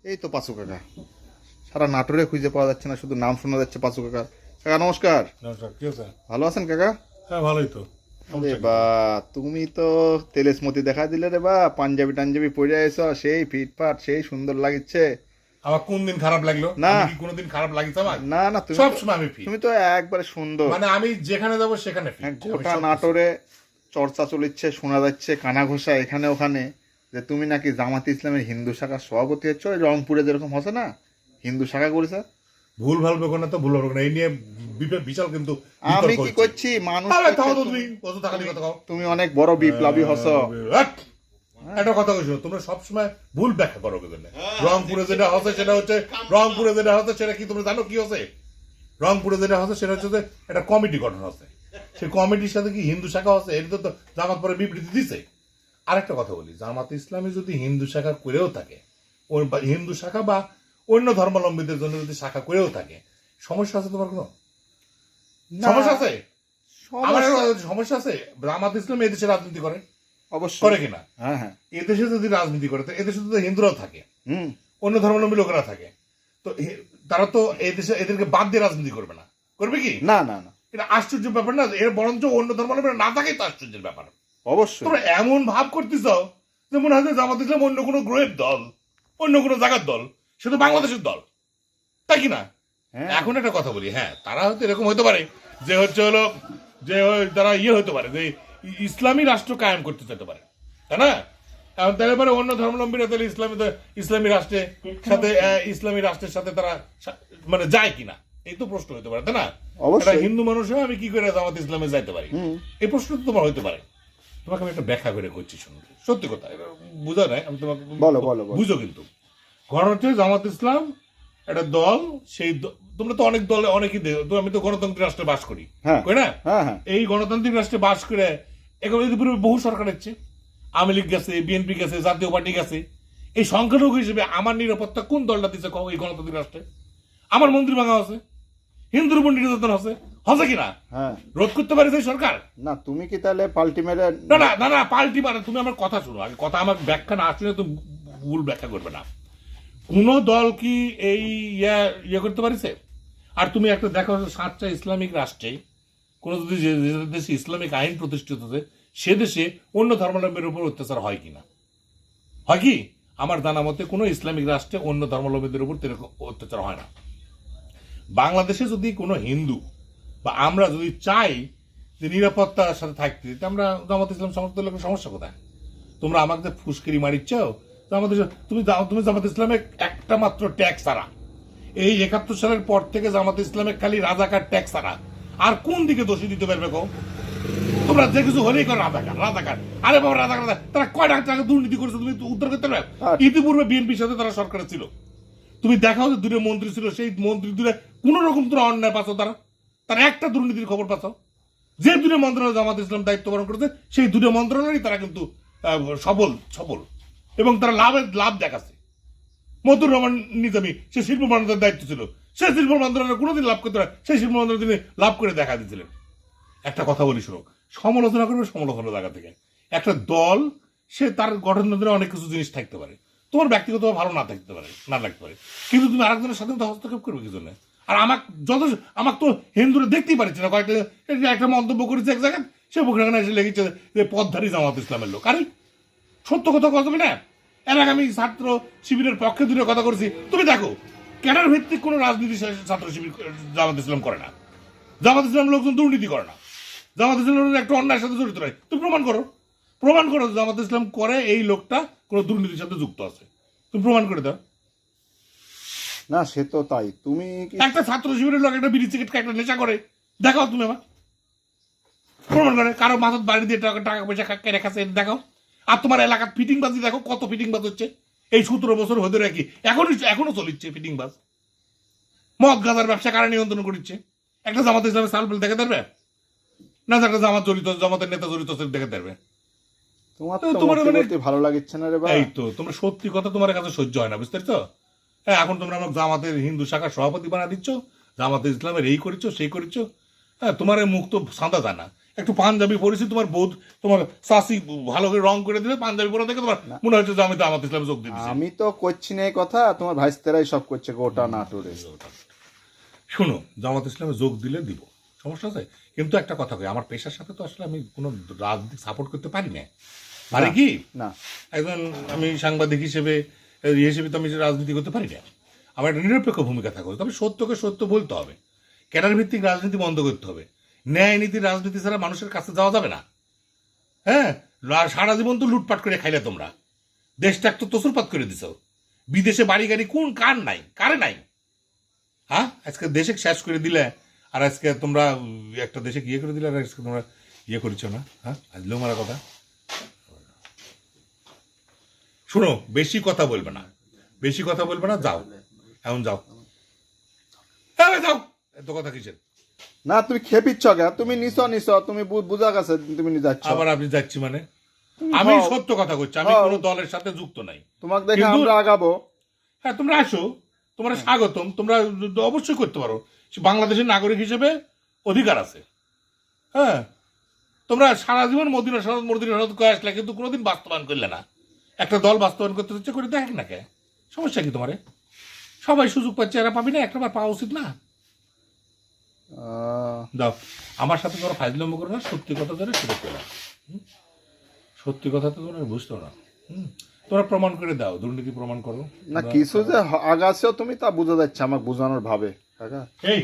এই তো পাঁচু কাকা, সারা নাটোরে খুঁজে পাওয়া যাচ্ছে না, শুধু নাম শোনা যাচ্ছে পাঁচু কাকা। কাকা নমস্কার। নমস্কার, কি আছে? ভালো আছেন কাকা? হ্যাঁ, ভালোই তো। আরে বা, তুমি তো তেলেসমতি দেখা দিলে রে বা, পাঞ্জাবি টাঞ্জাবি পরে এসো, সেই ফিটফাট, সেই সুন্দর লাগিচ্ছে। আমার কোন দিন খারাপ লাগলো? না। আমি কি কোনোদিন খারাপ লাগিছে আমার? না না, তুমি সব সময় আমি ফিট। তুমি তো একবারে সুন্দর। মানে আমি যেখানে যাবো সেখানে হ্যাঁ, ফিট। গোটা নাটোরে চর্চা চলিচ্ছে, শোনা যাচ্ছে কানা ঘোষা এখানে ওখানে, যে তুমি নাকি জামাতে ইসলামের হিন্দু শাখার সভাপতি হচ্ছ। ওই রংপুরে যেরকম হচ্ছে না, হিন্দু শাখা করেছে। ভুল ভাল বেকো না তো ভুল হবে না, এই নিয়ে বিশাল কিন্তু আমি কি করছি মানুষ, তুমি তুমি অনেক বড় বিপ্লবী হস। একটা কথা কইছো, তোমরা সবসময় ভুল ব্যাখ্যা করো কেন? রংপুরে যেটা হচ্ছে সেটা হচ্ছে, রংপুরে যেটা হচ্ছে সেটা কি তোমরা জানো কি হচ্ছে? রংপুরে যেটা হচ্ছে সেটা হচ্ছে যে একটা কমিটি গঠন হচ্ছে, সেই কমিটির সাথে কি হিন্দু শাখা হচ্ছে? এটা তো জামাত পরে বিবৃতি দিছে। আরেকটা কথা বলি, জামাত ইসলামী যদি হিন্দু শাখা করেও থাকে, হিন্দু শাখা বা অন্য ধর্মাবলম্বীদের জন্য যদি শাখা করেও থাকে, সমস্যা আছে তোমার কোনো? সমস্যা আছে? আমার সমস্যা আছে? জামাত ইসলাম এদেশে রাজনীতি করে, অবশ্যই করে কিনা? হ্যাঁ হ্যাঁ। এদেশে যদি রাজনীতি করে তো এদেশে তো হিন্দুরাও থাকে, হুম। অন্য ধর্মাবলম্বী লোকেরা থাকে, তো তারা তো এদেশে এদেরকে বাদ দিয়ে রাজনীতি করবে না, করবে কি? না না না, এটা আশ্চর্য ব্যাপার না? এর বরঞ্চ অন্য ধর্মাবলম্বীরা না থাকেই তো আশ্চর্যের ব্যাপার। অবশ্যই। তোমরা এমন ভাব করতেছ যে মনে হয় জামাত ইসলাম অন্য কোনো গ্রহের দল, অন্য কোনো জায়গার দল, সে তো বাংলাদেশের দল, তাই কি না? হ্যাঁ। এখন একটা কথা বলি, হ্যাঁ তারা হয়তো এরকম হতে পারে যে হচ্ছে হলো যে তারা হতে পারে যে ইসলামী রাষ্ট্র কায়েম করতে চাইতে পারে, তাই না? এখন তাহলে পরে অন্য ধর্মাবলম্বীরা তাহলে ইসলামী রাষ্ট্রের সাথে ইসলামী রাষ্ট্রের সাথে তারা মানে যায় কিনা, এই তো প্রশ্ন হতে পারে, তাই না? অবশ্যই। একটা হিন্দু মানুষও আমি কি করে জামাত ইসলামে যাইতে পারি, এই প্রশ্ন তো তোমার হইতে পারে। তোমাকে আমি একটা ব্যাখ্যা করে করছি, শুনো, সত্যি কথা, এটা বুঝা নাই, আমি তোমাকে বলো বলো বলো। বুঝো কিন্তু। ঘটনা হচ্ছে জামাত ইসলাম একটা দল, সেই তোমরা তো অনেক দলে অনেকই আমি তো গণতান্ত্রিক রাষ্ট্রে বাস করি, হ্যাঁ কই না? হ্যাঁ হ্যাঁ। এই গণতান্ত্রিক রাষ্ট্রে বাস করে এখন পূর্বে বহু সরকার হচ্ছে, আওয়ামী লীগ গেছে, বিএনপি গেছে, জাতীয় পার্টি গেছে। এই সংখ্যালঘু হিসেবে আমার নিরাপত্তা কোন দলটা দিচ্ছে এই গণতান্ত্রিক রাষ্ট্রে? আমার মন্ত্রী ভাঙা আছে, হিন্দুর উপর নির্যাতন আছে, হচ্ছে কিনা? হ্যাঁ। রোধ করতে পারে সেই সরকার? না, তুমি কি তাহলে পাল্টি মেরে? না না না না, পাল্টি মানে তুমি আমার কথা শুনো আগে, কথা আমার ব্যাখ্যা না শুনে তুমি ভুল ব্যাখ্যা করবে না। কোন দল কি এই করতে পারিছে? আর তুমি একটা দেখো, 7টা ইসলামিক রাষ্ট্রে কোন যদি যে দেশে ইসলামিক আইন প্রতিষ্ঠিত হচ্ছে সে দেশে অন্য ধর্মাবলম্বীর উপর অত্যাচার হয় কিনা? হয় কি? আমার জানা মতে কোনো ইসলামিক রাষ্ট্রে অন্য ধর্মাবলম্বীদের উপর অত্যাচার হয় না। বাংলাদেশে যদি কোনো হিন্দু বা আমরা যদি চাই যে নিরাপত্তার সাথে থাকতে, আমরা জামাত ইসলাম সমর্থন লোকের সমস্যা কোথায়? তোমরা আমাকে ফুসকিরি মারিচ্ছ, তুমি জামাত ইসলামে একটা মাত্র ট্যাক্স ছাড়া, এই 71 সালের পর থেকে জামাত ইসলামে খালি রাজাকার ট্যাক্স ছাড়া আর কোন দিকে দোষী দিতে পারবে কো? তোমরা যে কিছু হলেই করো রাজাকার রাজাকার। আরে বাবা, রাজাকার তারা কয় টাকা দুর্নীতি করেছে তুমি উত্তর করতে পারবে? ইতিপূর্বে বিএনপির সাথে তারা সরকারে ছিল, তুমি দেখাও যে দূরে মন্ত্রী ছিল, সেই মন্ত্রী দূরে কোন রকম তোরা অন্যায় পাচ্ছ, তারা একটা দুর্নীতির খবর পাচ্ছ? যে দুটো মন্ত্রণালয় জামাত ইসলাম দায়িত্ব পালন করেছে সেই দুটো মন্ত্রণালয় তারা কিন্তু সফল এবং তারা লাভ দেখাচ্ছে। মতুর রহমান নিজামী, সে শিল্প মন্ত্রণালয়ের দায়িত্ব ছিল, সে শিল্প মন্ত্রণালয় কোনোদিন লাভ করতে পারে, সেই শিল্প মন্ত্রণালয় তিনি লাভ করে দেখা দিয়েছিলেন। একটা কথা বলি শোনো, সমালোচনা করবে সমালোচনার জায়গা থেকে। একটা দল সে তার গঠন অনেক কিছু জিনিস থাকতে পারে, তোমার ব্যক্তিগত ভালো না থাকতে পারে, না লাগতে পারে, কিন্তু তুমি আরেকজনের সাথে তো হস্তক্ষেপ করবে কি জন্য? আর আমাকে তো হিন্দুরা দেখতেই পারছে না, কয়েকটা একটা মন্তব্য করেছে এক জায়গায়, সে বুকরাখানে এসে লেগেছে যে পথধারী জামাত ইসলামের লোক। আরে সত্য কথা কথা না, এর আগে আমি ছাত্র শিবিরের পক্ষে দূরে কথা করেছি। তুমি দেখো, ক্যাডার ভিত্তিক কোন রাজনীতি ছাত্র শিবির জামাত ইসলাম করে না, জামাত ইসলাম লোকজন দুর্নীতি করে না, জামাত ইসলাম একটা অন্যায়ের সাথে জড়িত নয়। তুমি প্রমাণ করো জামাত ইসলাম করে এই লোকটা কোন দুর্নীতির সাথে যুক্ত আছে, তুমি প্রমাণ করে দাও। না সে তো তাই, তুমি একটা ছাত্র শিবিরের লোক একটা বিড়ি সিগারেট একটা নেশা করে, দেখাও তুমি আমার প্রমাণ করে, কারো মাথার বাড়ি দিয়ে টাকা পয়সা কেড়ে খাচ্ছে, দেখাও। আর তোমার এলাকার ফিটিং বাজি দেখো, কত ফিটিং বাজ হচ্ছে এই 17 বছর হতে রাখি, এখনো চলিচ্ছে ফিটিং বাজ। মদ গাঁজার ব্যবসা কারা নিয়ন্ত্রণ করছে? একটা জামাত ইসলামের সালবেল দেখে দেবে না, একটা জামাতের নেতা জড়িত দেখে দেবে? তোমার ভালো লাগছে না রে ভাই? এই তো তোমরা সত্যি কথা তোমার কাছে সহ্য হয় না, বুঝতে পারছো? হ্যাঁ, এখন তোমরা আমাকে জামাতের হিন্দু শাখার সভাপতি বানা দিচ্ছ, জামাতে ইসলামের এই করেছো সেই করেছো। হ্যাঁ, তোমার মুখ তো সাদা জানা। একটু পাঞ্জাবি পরেছি, তোমার বোধ তোমার শাসি ভালো করে রং করে দিলে পাঞ্জাবি পরে দেখে তোমার মনে হচ্ছে যে আমি জামাত ইসলামে যোগ দিচ্ছি। আমি তো করছি না এই কথা, তোমার ভাইস্তেরাই সব করছে গোটা নাটোরে। শোনো, জামাত ইসলামে যোগ দিলে দিব, সমস্যা আছে, কিন্তু একটা কথা কই, আমার পেশার সাথে তো আসলে আমি কোনো রাজনীতি সাপোর্ট করতে পারি না। পারি কি? না, একজন আমি সাংবাদিক হিসেবে হিসেবে তো আমি রাজনীতি করতে পারি না। আমার একটা নিরপেক্ষ ভূমিকা থাকবে, তবে সত্যকে সত্য বলতে হবে, ক্যাডার ভিত্তিক রাজনীতি বন্ধ করতে হবে, ন্যায় নীতির রাজনীতি ছাড়া মানুষের কাছে যাওয়া যাবে না। হ্যাঁ, সারা জীবন তো লুটপাট করে খাইলে তোমরা, দেশটা তো তসুরপাত করে দিছ, বিদেশে বাড়ি গাড়ি কোন কার নাই, কারে নাই? হ্যাঁ, আজকে দেশে শেষ করে দিলে, আর আজকে তোমরা একটা দেশে ইয়ে করে দিলে, আর আজকে তোমরা ইয়ে করেছো না। হ্যাঁ, আজলেও মারা কথা। শোনো, বেশি কথা বলবে না, বেশি কথা বলবে না, যাও এখন যাও, যাও, এত কথা কিসের? না তুমি খেপিচ্ছ কে? তুমি নিছ তুমি বুঝা গেছে তুমি যাচ্ছ। আবার আপনি যাচ্ছি মানে? আমি হও। সত্য কথা করছি, আমি হও। কোনো দলের সাথে যুক্ত নাই। তোমাকে দেখে কিন্তু- আমরা আগাবো। হ্যাঁ, তোমরা আসো, তোমরা স্বাগতম, তোমরা অবশ্যই করতে পারো, বাংলাদেশের নাগরিক হিসেবে অধিকার আছে। হ্যাঁ, তোমরা সারা জীবন মদিনা সনদ করে আসলে, কিন্তু কোনোদিন বাস্তবায়ন করলে না। একটা দল বাস্তবায়ন করতে হচ্ছে, করে দেখ না কে, সমস্যা কি তোমারে? সবাই সুযোগ পাচ্ছে, এরা পাবি না, একটাবার পাওয়া উচিত না? দাও, আমার সাথে তোমরা ফাইজলামো করো না, সত্যি কথা ধরে সুযোগ পেলাম। সত্যি কথা তো তোমরা বুঝতো না। তোমরা প্রমাণ করে দাও, দুর্নীতি প্রমাণ করো। না কিছু যে আগাছেও তুমি তা বুঝা যাচ্ছে, আমাকে বোঝানোর ভাবে কাকা। এই